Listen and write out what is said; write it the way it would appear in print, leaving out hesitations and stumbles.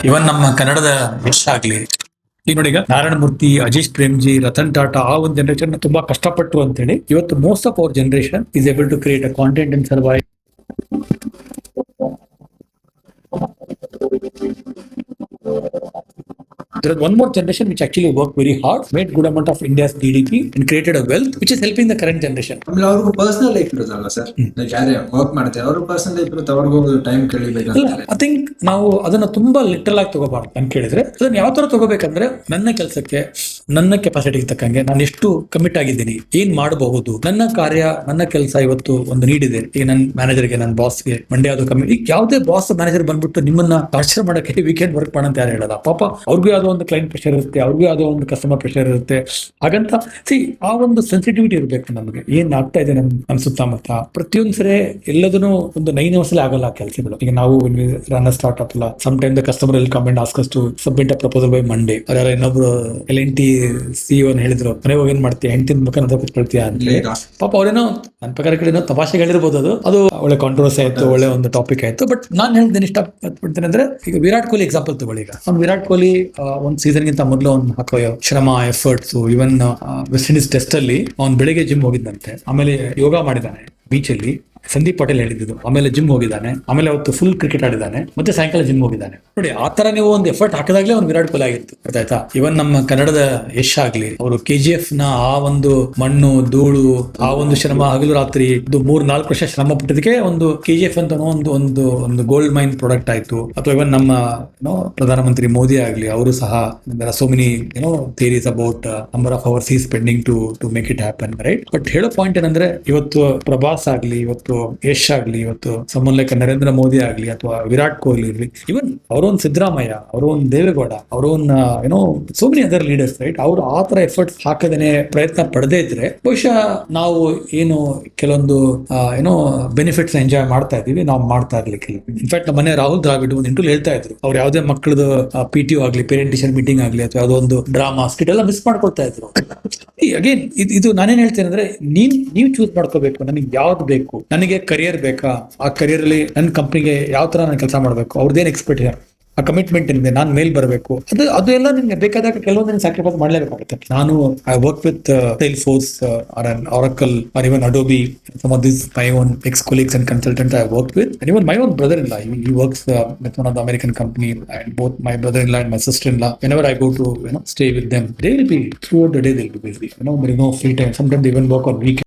ಇವನ್ ನಮ್ಮ ಕನ್ನಡದ ಯಶ್ ಆಗ್ಲಿ, ಈಗ ನೋಡಿ, ಈಗ ನಾರಾಯಣ ಮೂರ್ತಿ, ಅಜೀಶ್ ಪ್ರೇಮ್ಜಿ, ರತನ್ ಟಾಟಾ, ಆ ಒಂದು ಜನರೇಷನ್ ತುಂಬಾ ಕಷ್ಟಪಟ್ಟು ಅಂತ ಹೇಳಿ ಇವತ್ತು most of our generation is able to create a content and survive. There is one more generation which actually worked very hard, made good amount of India's GDP and created a wealth which is helping the current generation. ಆಮೇಲೆ ಅವ್ರಿಗೂ personal life ಇರುತ್ತಲ್ಲ sir, ಯಾರೇ work ಮಾಡ್ತಾರೆ ಅವ್ರ personal life ಇರುತ್ತೆ, ಅವ್ರಿಗೂ time ಕೇಳಿಬೇಕು. I think ನಾವು ಅದನ್ನ ತುಂಬಾ ಲಿಟರಲ್ ಆಗಿ ತಗೋಬಾರ್ದು ಅಂತ ಕೇಳಿದ್ರೆ, ಅದನ್ನ ಯಾವ ತರ ತಗೋಬೇಕಂದ್ರೆ, ನನ್ನ ಕೆಲಸಕ್ಕೆ ನನ್ನ ಕೆಪಾಸಿಟಿಗೆ ತಕ್ಕಂಗೆ ನಾನು ಎಷ್ಟು ಕಮಿಟ್ ಆಗಿದ್ದೀನಿ, ಏನ್ ಮಾಡಬಹುದು, ನನ್ನ ಕಾರ್ಯ ನನ್ನ ಕೆಲಸ ಇವತ್ತು ಒಂದು ನೀಡ್ ಇದೆ. ಈಗ ನನ್ನ ಮ್ಯಾನೇಜರ್ಗೆ, ನನ್ನ ಬಾಸ್ಗೆ ಮಂಡ್ಯ ಅದು ಕಮ್ಮಿ. ಈಗ ಯಾವುದೇ ಬಾಸ್ ಮ್ಯಾನೇಜರ್ ಬಂದ್ಬಿಟ್ಟು ನಿಮ್ಮನ್ನ ಟಾರ್ಚರ್ ಮಾಡಕ್ಕೆ ವೀಕೆಂಡ್ ವರ್ಕ್ ಮಾಡಂತ ಯಾರು ಹೇಳಲ್ಲ. ಪಾಪ ಅವ್ರಿಗೂ ಯಾವುದೋ ಒಂದು ಕ್ಲೈಂಟ್ ಪ್ರೆಷರ್ ಇರುತ್ತೆ, ಅವ್ರಿಗೂ ಯಾವುದೋ ಒಂದು ಕಸ್ಟಮರ್ ಪ್ರೆಷರ್ ಇರುತ್ತೆ. ಹಾಗಂತ ಆ ಒಂದು ಸೆನ್ಸಿಟಿವಿಟಿ ಇರಬೇಕು ನಮಗೆ, ಏನ್ ಆಗ್ತಾ ಇದೆ ನಮ್ಮ ಸುತ್ತಮುತ್ತ. ಪ್ರತಿಯೊಂದು ಸರಿ ಎಲ್ಲದನ್ನು ಒಂದು 9 ಅವರ್ಸ್ ಆಗಲ್ಲ ಕೆಲಸಗಳು. ಈಗ ನಾವು ರನ್ ಸ್ಟಾರ್ಟ್ಅಪ್ ಅಲ್ಲ, some time the customer will come and ask us to submit a proposal by Monday. ಅವರ ಇನ್ನೊಬ್ರು L&T CEO ಹೇಳಿದ್ರು, ಮನೆ ಹೋಗಿ ಏನ್ ಮಾಡ್ತೀಯ, ಹೆಂಡತಿನ ಮುಖಾಂತರ ಕೂತ್ಕೊಳ್ತೀಯ ಅಂತ. ಪಾಪ ಅವ್ರೇನೋ ನನ್ನ ಪ್ರಕಾರ ಕಡೆ ತಮಾಷೆ ಹೇಳಿರ್ಬೋದು, ಅದು ಒಳ್ಳೆ ಕಾಂಟ್ರವರ್ಸಿ ಆಯ್ತು, ಒಳ್ಳೆ ಒಂದು ಟಾಪಿಕ್ ಆಯ್ತು. ಬಟ್ ನಾನು ಹೇಳ್ದೇನೆ ಇಷ್ಟಪಡ್ತೇನೆ ಅಂದ್ರೆ, ಈಗ ವಿರಾಟ್ ಕೊಹ್ಲಿ ಎಕ್ಸಾಂಪಲ್ ತಗೊಳ್ಳಿ. ಈಗ ಅವ್ನು ವಿರಾಟ್ ಕೊಹ್ಲಿ ಒಂದು ಸೀಸನ್ ಗಿಂತ ಮೊದಲು ಅವ್ನು ಹಾಕೋ ಶ್ರಮ, ಎಫರ್ಟ್ಸ್, ಇವನ್ ವೆಸ್ಟ್ ಇಂಡೀಸ್ ಟೆಸ್ಟ್ ಅಲ್ಲಿ ಅವ್ನು ಬೆಳಿಗ್ಗೆ ಜಿಮ್ ಹೋಗಿದ್ದಂತೆ, ಆಮೇಲೆ ಯೋಗ ಮಾಡಿದಾನೆ ಬೀಚ್ ಅಲ್ಲಿ, ಸಂದೀಪ್ ಪಟೇಲ್ ಹೇಳಿದ್ದು. ಆಮೇಲೆ ಜಿಮ್ ಹೋಗಿದ್ದಾನೆ, ಆಮೇಲೆ ಅವತ್ತು ಫುಲ್ ಕ್ರಿಕೆಟ್ ಆಡಿದ್ದಾನೆ, ಮತ್ತೆ ಸಾಯಂಕಾಲ ಜಿಮ್ ಹೋಗಿದ್ದಾನೆ. ನೋಡಿ, ಆ ತರ ನೀವು ಒಂದು ಎಫರ್ಟ್ ಹಾಕಿದಾಗ್ಲೇ ಅವ್ನು ವಿರಾಟ್ ಕೊಹ್ಲಿ ಆಗಿತ್ತು, ಗೊತ್ತಾಯ್ತಾ? ಇವನ್ ನಮ್ಮ ಕನ್ನಡದ ಯಶ್ ಆಗ್ಲಿ, ಅವರು KGF ನ ಆ ಒಂದು ಮಣ್ಣು ಧೂಳು, ಆ ಒಂದು ಶ್ರಮ, ಹಗಲು ರಾತ್ರಿ 3-4 ವರ್ಷ ಶ್ರಮ ಪಟ್ಟಿದ್ದಕ್ಕೆ ಒಂದು KGF ಅಂತ ಒಂದು ಗೋಲ್ಡ್ ಮೈನ್ ಪ್ರಾಡಕ್ಟ್ ಆಯ್ತು. ಅಥವಾ ಇವನ್ ನಮ್ಮ ಪ್ರಧಾನಮಂತ್ರಿ ಮೋದಿ ಆಗ್ಲಿ, ಅವರು ಸಹ so many theories about number of hours is spending to make it happen, right? But ಹೇಳೋ ಪಾಯಿಂಟ್ ಏನಂದ್ರೆ, ಇವತ್ತು ಪ್ರಭಾಸ್ ಆಗ್ಲಿ, ಇವತ್ತು ಯಶ್ ಆಗ್ಲಿ, ಇವತ್ತು ಸಮ್ಮನ್ ಲೈಕ್ ನರೇಂದ್ರ ಮೋದಿ ಆಗ್ಲಿ, ಅಥವಾ ವಿರಾಟ್ ಕೊಹ್ಲಿ ಇರ್ಲಿ, ಇವನ್ ಅವರೊಂದು ಸಿದ್ದರಾಮಯ್ಯ, ಅವರೊಂದು ದೇವೇಗೌಡ, ಅವರೊಂದು so many other leaders, right? ಅವ್ರು ಆ ತರ ಎಫರ್ಟ್ಸ್ ಹಾಕದೇನೆ, ಪ್ರಯತ್ನ ಪಡದೇ ಇದ್ರೆ ಬಹುಶಃ ನಾವು ಏನು ಕೆಲವೊಂದು ಬೆನಿಫಿಟ್ಸ್ ಎಂಜಾಯ್ ಮಾಡ್ತಾ ಇದೀವಿ, ನಾವು ಮಾಡ್ತಾ ಇರ್ಲಿಕ್ಕಿಲ್ಲ. ಇನ್ಫ್ಯಾಕ್ಟ್ ನಮ್ಮ ಮನೆ ರಾಹುಲ್ ದ್ರಾವಿಡ್ ಒಂದು ಇಂಟರ್ವ್ಯೂ ಹೇಳ್ತಾ ಇದ್ರು, ಅವ್ರು ಯಾವುದೇ ಮಕ್ಕಳದು PTO ಆಗ್ಲಿ, ಪೇರೆಂಟ್ ಟೀಚರ್ ಮೀಟಿಂಗ್ ಆಗ್ಲಿ, ಅಥವಾ ಯಾವುದೋ ಒಂದು ಡ್ರಾಮಾ ಸ್ಕಿಟ್ ಎಲ್ಲ ಮಿಸ್ ಮಾಡ್ಕೊಳ್ತಾ ಇದ್ರು. ಅಗೇನ್ ಇದು ನಾನೇನ್ ಹೇಳ್ತೇನೆ ಅಂದ್ರೆ, ನೀವು ಚೂಸ್ ಮಾಡ್ಕೋಬೇಕು, ನನಗೆ ಯಾವ್ದು ಬೇಕು, ನನಗೆ ಕರಿಯರ್ ಬೇಕಾ, ಆ ಕರಿಯರ್ ಅಲ್ಲಿ ನನ್ನ ಕಂಪ್ನಿಗೆ ಯಾವ ತರ ನಾನು ಕೆಲಸ ಮಾಡಬೇಕು, ಅವ್ರದ್ದೇನು ಎಕ್ಸ್ಪೆಕ್ಟ್ ಇದೆ, ಆ ಕಮಿಟ್ಮೆಂಟ್ ಏನಿದೆ, ನಾನು ಮೇಲ್ ಬರಬೇಕು, ಅದು ಎಲ್ಲ ನಿಮ್ಗೆ ಬೇಕಾದಾಗ ಕೆಲವೊಂದು ಸ್ಯಾಕ್ರಿಫೈಸ್ ಮಾಡಲೇಬೇಕಾಗುತ್ತೆ. ನಾನು I work with Salesforce or an Oracle or even Adobe. Some of these my own ex-colleagues and consultants I worked with, and even my own brother-in-law, he works with one of the American company, and both my brother-in-law and my sister-in-law, whenever I go to stay with them, they will be throughout the day they'll be busy. There is no free time. Sometimes they even work on weekends.